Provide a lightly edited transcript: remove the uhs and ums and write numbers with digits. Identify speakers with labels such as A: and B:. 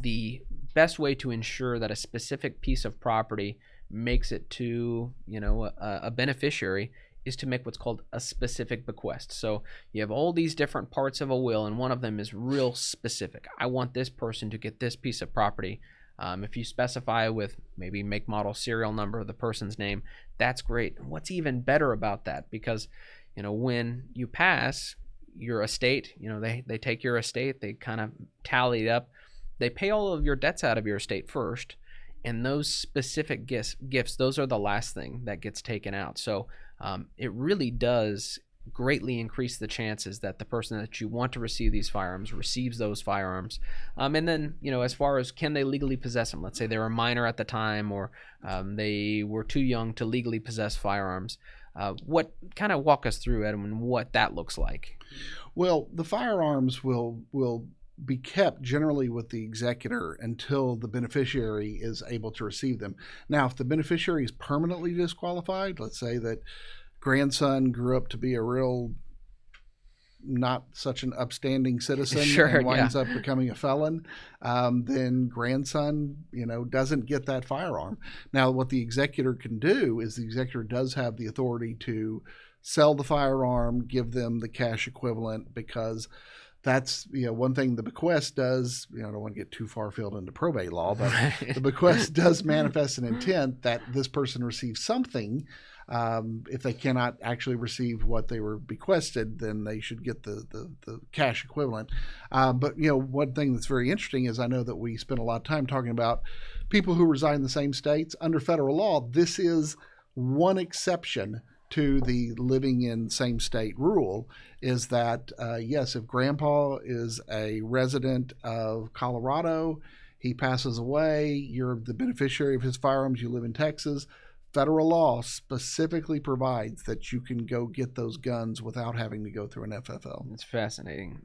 A: the best way to ensure that a specific piece of property makes it to, a beneficiary is to make what's called a specific bequest. So you have all these different parts of a will, and one of them is real specific. I want this person to get this piece of property. If you specify with maybe make, model, serial number of the person's name, that's great. What's even better about that, because when you pass, your estate, they take your estate, they kind of tally it up, they pay all of your debts out of your estate first, and those specific gifts, those are the last thing that gets taken out. So it really does greatly increase the chances that the person that you want to receive these firearms receives those firearms. And then, as far as can they legally possess them, let's say they were a minor at the time, or they were too young to legally possess firearms. What kind of walk us through, Edwin, what that looks like?
B: Well, the firearms will be kept generally with the executor until the beneficiary is able to receive them. Now, if the beneficiary is permanently disqualified, let's say that grandson grew up to be a real not such an upstanding citizen and winds up becoming a felon, then grandson, doesn't get that firearm. Now, what the executor can do is the executor does have the authority to sell the firearm, give them the cash equivalent, because that's, one thing the bequest does. I don't want to get too far afield into probate law, but the bequest does manifest an intent that this person receives something. If they cannot actually receive what they were bequested, then they should get the cash equivalent. But one thing that's very interesting is I know that we spend a lot of time talking about people who reside in the same states. Under federal law, this is one exception to the living in same state rule, is that yes, if grandpa is a resident of Colorado, he passes away, you're the beneficiary of his firearms, you live in Texas, federal law specifically provides that you can go get those guns without having to go through an FFL.
A: It's fascinating.